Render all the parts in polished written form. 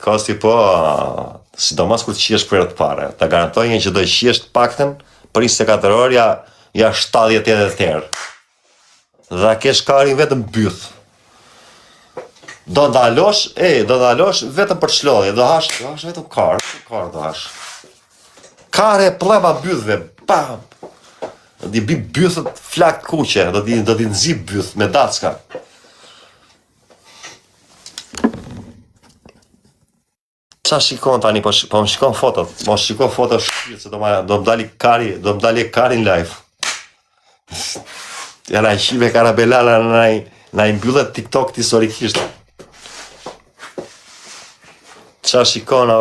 Kosti po, sidomos kur të qihesh për të parë, ta garantoj një që do qihesh paktën për 24 orë ja 70 herë. Dhe kesh karin vetëm byth. Do ndalosh vetëm për çlodhje, do hash vetëm kar do hash. Kare plema bythve, bam. Do t'i bi bythët flak kuqe, do t'i nxi byth me dacka. Qa shikon tani, po më shikon fotot, po shikon fotot shpirë, se do më dali kari në live. Ja na shive karabelala na i mbyllet TikTok historikisht. Qa shikon,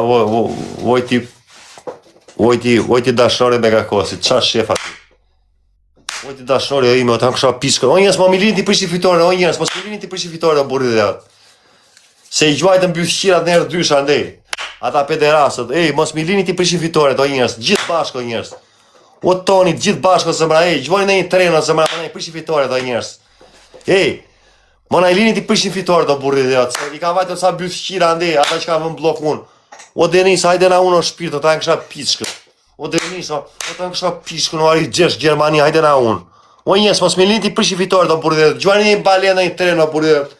vojti dashore me kakosit, qa shefa ti? Vojti dashore o ime, o të hanë kësha piskër, o njës, mo milin t'i prishi fitore, o njës, mo milin t'i prishi fitore o burri dhe atë. Se i gjuajtë mbyth qirat nërë dysha ndej. Ata pederasët, mos milini t'i prishi fitore, o njës, gjithë bashko njës. O toni, gjithë bashko zëmra, gjvojnë në një treno zëmra, më në i prishi fitore, o njës. Mona i lini t'i prishin fitore, o burri dhe atë, se i ka vajtë sa mbyth qira ndej, ata që ka vën blok unë. O Denis, hajde na unë o shpirtë, ta në kësha piskët. O Denis, ta në kësha piskët, në ari gjesh Gjermani, hajde na unë. O njës, mos milini t'i prishi fitore, o burri dhe atë, gjvojnë një balen në një treno, o burri dhe atë.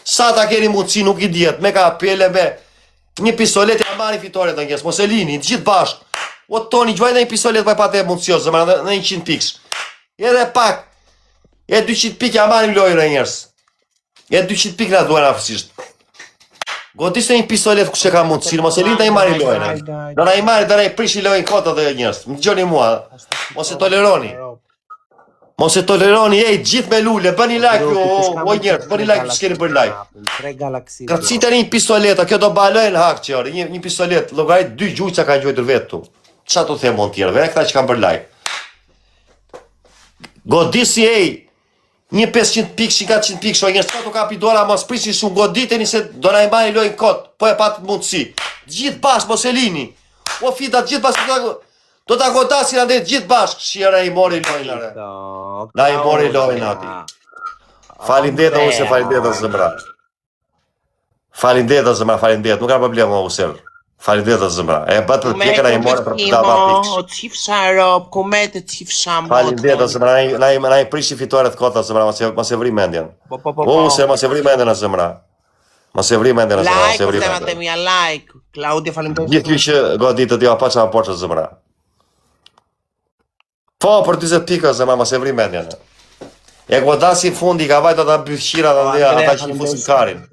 Sa ta keni mundësi nuk i djetë, me kapele, me një pistolet e marri fitore të njës, mos e lini, gjithë bashkë. O toni, gjvaj në një pistolet pa e pate mundësios, zëmara, në 100 pikës. Edhe pak, 200 pikë ja marrim lojën e njërës. 200 pikë nga duajnë afësisht. Godisë një pistolet ku që ka mundësi, mos e lini të i marri lojën. Në na i marri dhe na i prishi lojën kota dhe njërës. Më gjoni mua, mos e toleroni. Mos e toleroni, gjithë me lule, bëni like o njërë, bëni like që s'keni bërë like. Kërcite një pistoleta, kjo do balojnë hak që orë, një pistolet, logarit 2 gjujtë që ka gjojtër vetë tu. Qa të themë mund tjerë, vene këta që kanë bërë like. Godisi, një 500 pikë, 400 pikë, shoj njërë, të kapi dora, mos prisi shumë, goditeni se do na i mani lojnë kotë, po e patë mundësi. Gjithë bashkë, mos e lini. O fitat, gjithë bashkë, do t'a godasin ande gjithë bashkë, shira i mori lojnë are. Na i mori lojnë ati. Falindet o use, falindet o zëmra. Falindet o zëmra, falindet, nuk ka problem o use. Falindet o zëmra. E bëtë për pjekë na i mori për pëta ma pikës. O qifësha Europë, kumet e qifësha mbot. Falindet o zëmra, na i prishi fitore të kota zëmra, mos e vri mendjen. O use, mos e vri mendjen o zëmra. Mos e vri mendjen o zëmra, mos e vri mendjen. Like, o mia like. Claudia falindet. Gjithë që goditët jo pa qa poqë zëmra. Po, për 20 pikë, zëma, mos e vri mendjen. E godasi fundi, ka vajtë ata bythqira dhe ndja, ata që një fusin karin.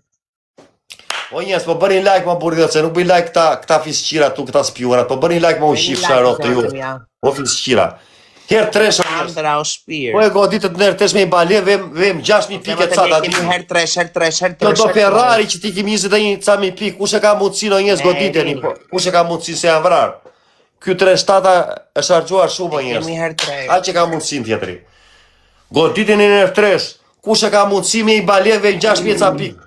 O njës, po bërin like ma burri dhe, se nuk bërin like këta fisqira tu, këta spionat, po bërin like ma u shif sharot të ju. O fisqira. Herë tresh o njës. Andra o shpirë. Po e goditët nërë tresh me i balje, vem 6.000 pike të cata. Herë tresh. Kjo do Ferrari që ti kimi 21.000 pikë, ku që ka mundësin o njës goditeni, ku që ka mundësin se janë vrarë. Kjo 3-7 e shargjuar shumë o njërës. A që ka mundësin tjetëri. Goditin e nërë 3, kush e ka mundësi me i baleve 6.000 pikë.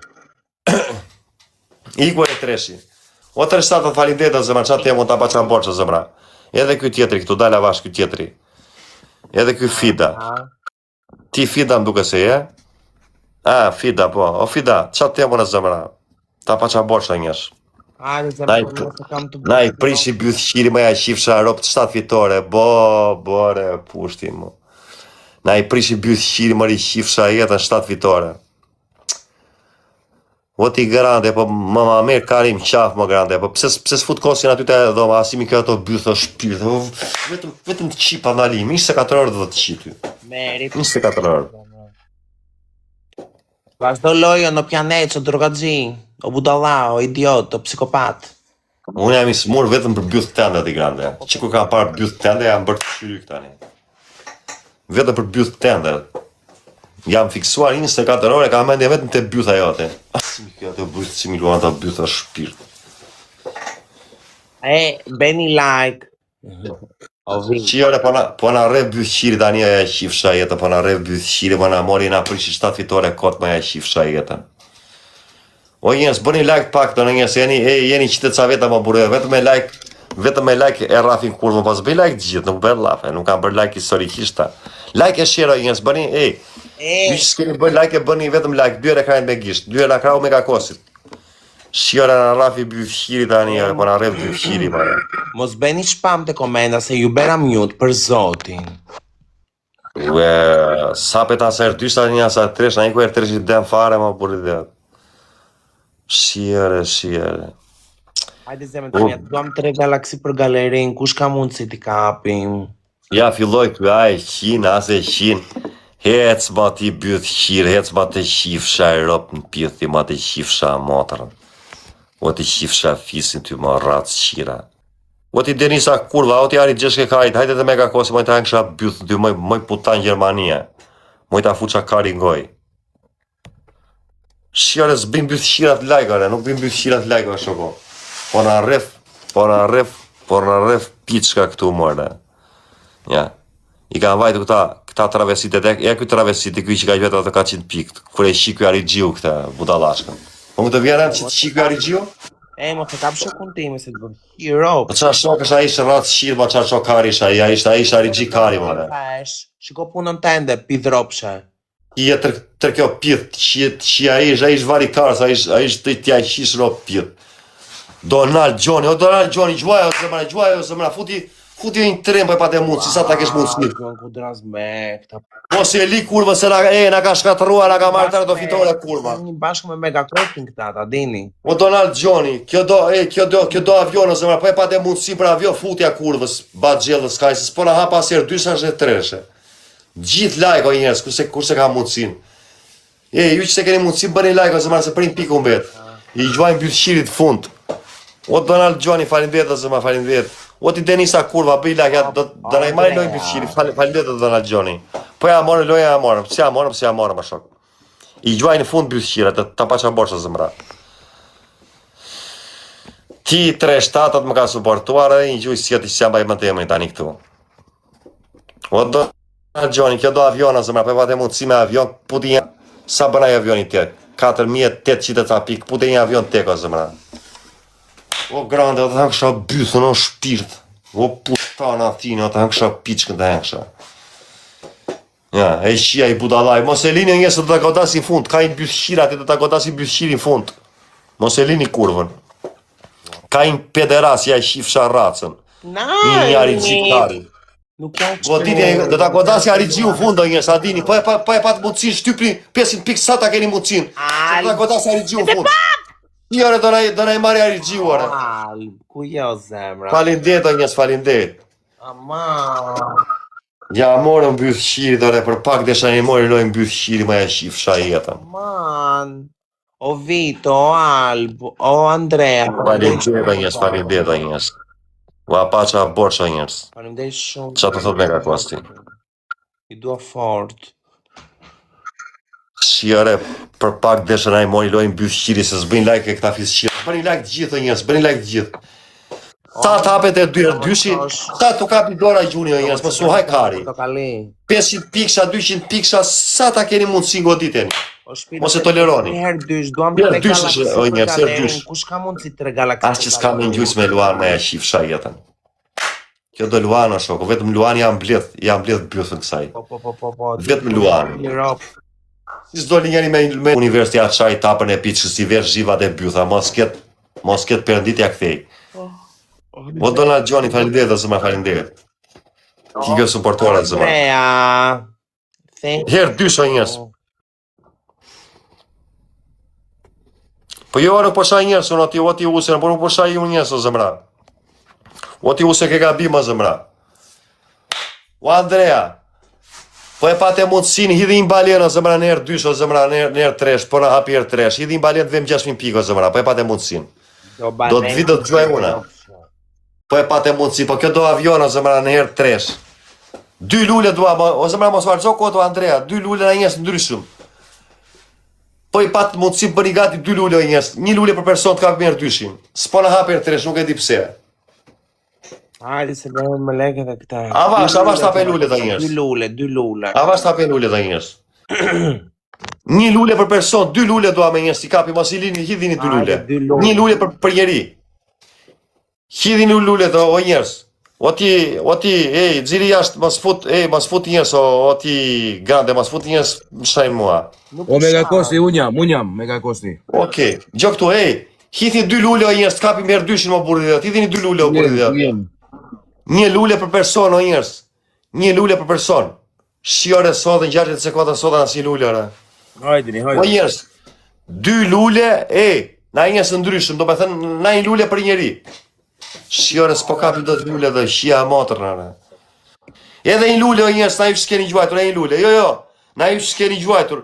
Iko e 3. O 3-7 të falindet e zëmra, qatë të mund të pa që borë që zëmra. Edhe kjo tjetëri, këtu dalë avash kjo tjetëri. Edhe kjo Fida. Ti Fida më duke se je? Fida po. O Fida, qatë të mund e zëmra. Ta pa që borë që njësh. Na i prishi byth qiri me ja qifësha ropë të 7 fitore, bore, pushti mu. Na i prishi byth qiri më ri qifësha jetën 7 fitore. O ti grande, po më merë karim qafë më grande, po pse s'fut kosin aty të dhoma, asimi kjo ato byth o shpirë, vetëm të qipa nalim, 24 orë dhe të qitu. 24 orë. Vazhdo lojon, o pjanet, o drogaxhi, o budalla, o idiot, o psikopat. Unë jam i smur vetëm për byth tende ti grande. Që ku kam parë byth tende, jam bërë të shqyry këtani. Vetëm për byth tende. Jam fiksuar 24 orë, ka mendje vetëm të bytha jote. Asimi kjo të byth, si mi luan të bytha shpirt. Beni like. Qire, po na re byth qiri tani e qifësha jetë, po na re byth qiri, po na mori na prishi 7 fitore kotë me e qifësha jetën. O njës, bëni like pak të në njës, jeni qytet ca veta më burë, vetëm me like e rafin kur më pas bëj like gjithë, nuk bërë lafe, nuk kam bërë like historikisht ta. Like e shero njës, bëni, mi që s'keni bërë like e bëni vetëm like, 2 ekrajnë me gisht, 2 ekrajnë me kakosit. Shjore në rafi byfqiri tani, po në rref byfqiri, ma. Mos bëni spam të komenda se ju bëra mute për zotin. Ue, sa pe ta sa dysha një sa tresh, na i ku tresh i dem fare, ma burri dhe. Shjere. Hajde zemë tani, duam 3 galaksi për galerin, kush ka mundësi t'i kapim? Ja, filloj këtu, aj, qinë, ase qinë. Hec ma ti byth qirë, hec ma të qifsha e rëp në pjëthi, ma të qifsha motërën. O të qifsha fisin ty ma ratës qira. O ti Denisa kurva, o ti ari gjeshke kajt, hajde dhe me ka kosi, moj të hangësha byth në ty, moj putan Gjermania. Moj të fuqa kari ngoj. Shjare s'bim byth qirat lajkare, nuk bim byth qirat lajkare shoko. Po në rref piçka këtu mërë. Ja. I ka vajtë këta travesitet, e këtë travesitet, këj që ka vetë ato ka 100 pikët, kër e shikë ari gjiu këta budalashkën. Po më të vjerën që të shikë ari gjiu? E, më të kapë shokun timi, se të bërë hero. Po qa shok është a ishë ratë shqirë, ma qa shok kari isha, a ishë ari gji kari, mëre. Shiko punën tende, pidhropshe. I e tër kjo pith, që a ishë vari karës, a ishë të tja i qishë ro pith. Donald Gjoni, gjuaj o zemra, futi një tërën për e pate mundë, si sa ta kesh mundë s'mi. Po si e li kurva, se na ka shkatërua, na ka marrë tërë do fitore kurva. Një bashkë me megacrossing këta, ta dini. O Donald Gjoni, kjo do avion, o zemra, po e pate mundësi për avion, futja kurvës, bat gjellës, kaj, se s'po na hapa asjerë 2-3. Gjithë like o njerës, kurse ka mundësin. Ju që se keni mundësi, bëni like o zemra, se përin piku mbet. I gjuajnë bjithshirit fund. O Donald Gjoni, falindet o zemra, falindet. O ti Denisa kurva, bëj like, do na i marrë lojnë bjithshirit, falindet o Donald Gjoni. Po ja morë, loja ja morë, pse ja morë më shok. I gjuajnë fund bjithshirat, ta pa qa borë zemra. Ti 3-7 më ka suportuar edhe një gjuj si ati që jam baj më temën tani këtu. O Donald Gjoni, kjo do aviona zemra, po e pate mundësi me avion, puti një, sa bënaj avioni tjek, 4.800 ca pikë, puti një avion tek o zemra. O grande, o të hangësha bythën, o shpirt, o putana thine, o të hangësha piçkën të hangësha. Ja, e shia i budalaj, mos e lini njësë të të godasin fund, ka i bythshirat e të të godasin bythshirin fund. Mos e lini kurvën. Ka i pederas, ja i shifësha racën. Një njari gjitari. Goditje, do ta godasi Arigjiu fund do njës, adini, po e pat mundësin shtypri 500 pikë, sa ta keni mundësin. Se do ta godasi Arigjiu fund. Njëre do na i marri Arigjiu, ore. Ku jo zemra? Falindet o njës, falindet. Ama. Ja morën mbyth shiri, dore, për pak desha një mori lojnë mbyth shiri, ma e shifësha jetën. Man. O Vito, o Albo, o Andrea. Falindet o njës. Va pa qa borç o njës. Faleminderit shumë. Qa të thot me ka kosti? I dua fort. Shire, për pak desha na i mori lojnë mbyth shiri, se s'bëjnë like e këta fis shiri. Bëni like gjithë o njës, bëni like gjithë. Sa t'apet e dyshi, sa t'u kapi dora gjuni o njës, më su haj kari. 500 piksha, 200 piksha, sa ta keni mundësi goditeni. Mos e toleroni. Herë dysh, duam Herë dysh, o njës, herë dysh. Kush ka mundësi 3 galaksi? As që s'ka me njës me Luan me e shifësha jetën. Kjo do Luan o shoko, vetëm Luan jam bledh bythën kësaj. Po. Vetëm Luan. Si s'doli njeri me universitja qaj tapën e piqës si vesh zhivat e bytha, mos ket përënditja kthej. O Donald Gjoni, falinderit dhe zëma falinderit. Ki kjo supportuar e zëma. Herë dysh o njës. Po jo nuk përshaj njës, o ti usën, por nuk përshaj ju njës o zëmra. O ti usën ke gabim o zëmra. O Andrea, po e pate mundësin, hidhi një balen o zëmra në herë dysh o zëmra, në herë tresh, po në hapi herë tresh, hidhi një balen të vem 6.000 pikë o zëmra, po e pate mundësin. Do të vidë të gjuaj una. Po e pate mundësi, po kjo do avion o zëmra në herë tresh. 2 lule dua, o zëmra mos varëzo koto Andrea, 2 lule në njës ndryshëm. Po i patë mundësi bëni gati 2 lule o njës, 1 lule për person të kapi merë dyshin. S'po në hapi herë tresh, nuk e di pse. Hajde se bëjmë me leke dhe këta. Avash t'ape lule të njës. 2 lule. Avash t'ape lule të njës. 1 lule për person, 2 lule dua me njës, t'i kapi, mos i lini, hidhini 2 lule. 1 lule për njeri. Hidhini lule të o njës. O ti, gjiri jashtë, mos fut njës, o ti grande, mos fut njës, më shajnë mua. O Megakosti, unë jam Megakosti. Okej, gjo këtu, Hithi 2 lule o njerëz, t'kapim herë dyshin më burri dhe. Hithini 2 lule o burri dhe. 1 lule për person o njerëz. 1 lule për person. Shiore sot në 60 sekonda sot në si lule ore. Hajdini, O njerëz, 2 lule, na njerëz të ndryshëm, do me thënë, na 1 lule për njeri. Shiore s'po kapi do të lule dhe shia matër në. Edhe 1 lule o njerëz, na ju që s'keni gjuajtur, 1 lule. Jo, na ju që s'keni gjuajtur.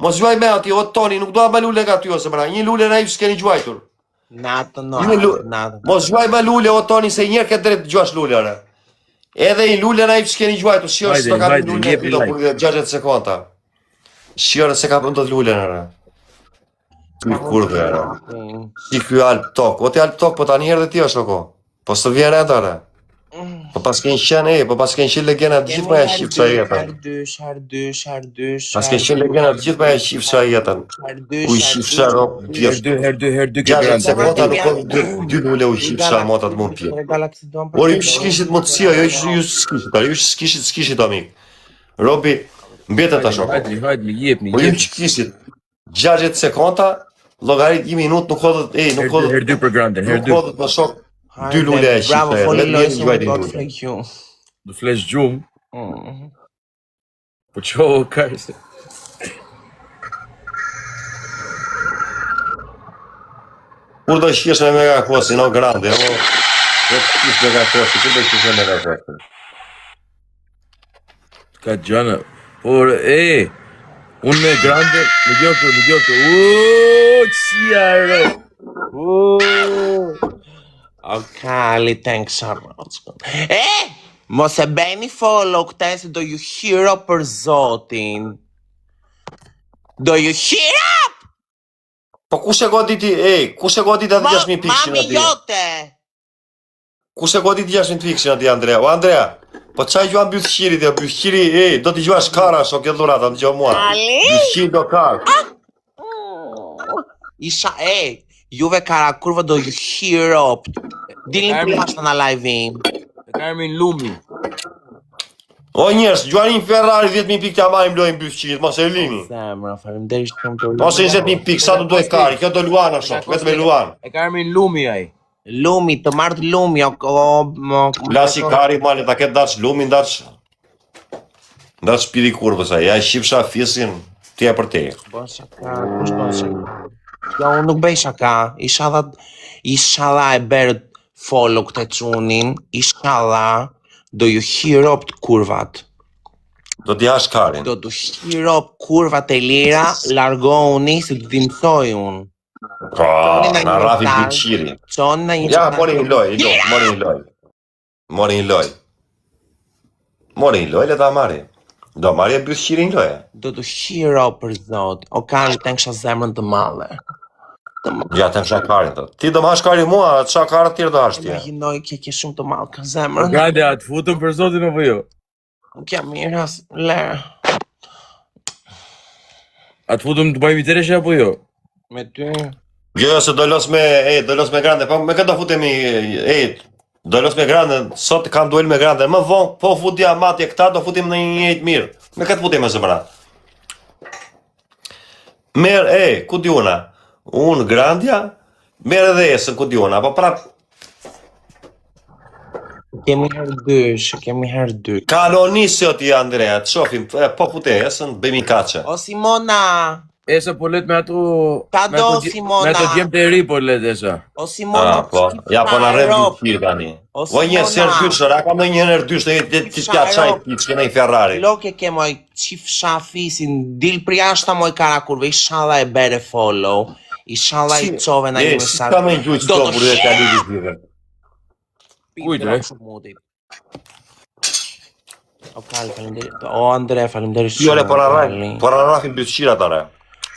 Mos gjuaj me ati, o Toni, nuk doa me lule nga ty ose mëra. 1 lule na ju që s'keni gjuajtur. Natën. Mos gjuaj me lule, o Toni, se njerë ke drejt të gjuash lule, ore. Edhe 1 lule na ju që s'keni gjuajtur, shiore s'to kapi lule, pilo për 60 sekonda. Shiore se kapim do të lule, ore. Ty kurve, ore. Si ky Alp Tok, o ti Alp Tok, po tani herë dhe ti është oko. Po së vjen e ore. Po pas kënë qenë, po pas kënë qenë legenda të gjithë me e shqipë sa jetën. Herdysh. Pas kënë qenë legenda të gjithë me e shqipë sa jetën. U i shqipë sa ro, pjesë. Herë dy 60 sekonda nuk po 2 lule u shqipë sa motat mund pje. Por ju s'kishit mundësia, ju s'kishit amik. Robi, mbetet ta shoko. Hajde, jepni. Po ju s'kishit 60 sekonda, logarit 1 minut nuk hodhët, Herë dy për grande, herë nuk dy. hodhët më shok 2 lule e shqipë. Bravo, foli lojë se Vetë do të lule. flek ju. Do flesh gjumë. Po qo, kajse. Kur do shqesh me mega kosi, no grande, o. Do të shqesh mega kosi, kur do shqesh me mega kosi. Ka gjana. Por, unë me grande, me gjokë. Qiaro. O Kali, thanks a lot. Mos e bëni follow këta se do ju hiro për zotin. Do ju hiro! Po kush e goditi, kush e goditi atë 6.000 pikshin Mami aty? jote! Kush e goditi 6.000 pikshin aty, Andrea? O Andrea, po çaj juan bythqirit, bythqiri, do t'i gjuash kara, shok e dhurata, më gjohë mua. Ali? Bythqiri do kar. Isha, juve kara kurva do ju hiro. Dilin për jashtë në live-in. E ka emrin Lumi. O njerës, gjuanin Ferrari 10.000 pikë t'ja marim lojnë bythqirit, mos e lini. Zemra, faleminderisht shumë të Mos e 20.000 pikë, sa do duhet kari, kjo do Luana, shok, vetëm e Luan. E ka emrin Lumi ai. Lumi, të marrë Lumi, Lasi kari, mali, ta ketë dash lumin, dash pidi kurvës, ja e shqipsha fisin, tja për te. Bën shaka, kush bën shaka? Jo, unë nuk bëj shaka, ishala e berë follow këtë qunin, ishala do ju hirop të kurvat. Do t'ja hash karin. Do t'u hirop kurvat e lira, largohuni se të dimsoj unë. Po, na rafi bythqiri. Qonë në një Ja, mori një loj, Mori një loj, le ta marri. Do marri e bythqirin loje. Do t'u hirop për zot. O Kali, të nësha zemrën të male. Ja, të nësha karin të. Ti do m'hash karin mua, qa karët tjerë do hash tje. Imaginoj ke shumë të malë ka zemrën. Grande, atë futëm për zotin apo jo? Nuk jam mirë as lërë. Atë futëm të bëjmë i tereshe apo jo? Me ty. Jo, se do los me grande, po me këtë do futemi, do los me grande, sot kam duel me grande, më vonë, po futja matje këta, do futim në një jetë mirë. Me këtë futim e zëmëra. Merë, ku diuna? Unë grandja, merë edhe esën, ku diuna, po prap, Kemi herë dysh. kanonisi o ti Andrea, të shofim, po fute esën, bëjmë i kache. O Simona, Esa po let me ato... Ta do, Simona. Me ato djemë të eri po let esa. o Simona. Po, ja po na rrem bythqiri tani. O, O një ser Simona. dyshër, a kam në një herë dyshë, ti t'ja qaj piqë në i Ferrari. Loke ke moj qif shafisin, dil për jashta moj kara kurve, ishala e bere follow, ishala i qove në një Si ka me një gjujtë të burë dhe t'ja lidis dhjeve. Kujtë, O Kali, faleminderit. O Andre, faleminderit Jo, le, Kali. por rrafin bythqira tare.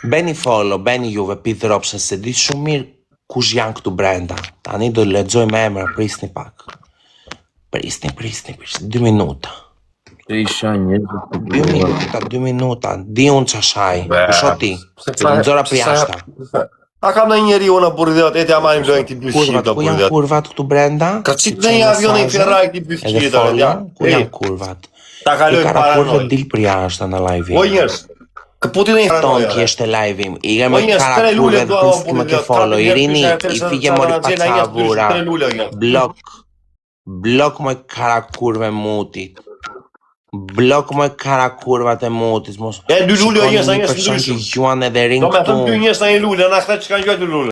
Beni follow, beni juve, pidhrop, se di shumë mirë kush janë këtu brenda. Tani do lexoj me emra, prisni pak. Prisni, 2 minuta. Se isha njëzë. 2 minuta, di unë qashaj, kusho ti, të nëzora për jashta. A kam në njeri unë burë dhe e t'ja marim lojnë këti bythqiri Kurvat, të ku burë janë dhe. kurvat këtu brenda? Ka qitë në një avion e i Ferrari këti bythqiri Edhe tare. follow, ku janë kurvat? Ta kalojnë Kara para kurve noj. dil për jashta në live. O njërës, Këputi në një Ton kishte live-im. Ige O me njës, tre kara lule kurve do gust me ke follow. Irini, i fike mori pacavura. Blok me kara kurve mutit. Blok me kara kurvat e mutit. Mos E dy lule o njës, a shikoni një njës person që ndryshëm. gjuan edhe Do rin me thëmë këtu. dy njës në një lule, në këta që kanë gjuat dy lule.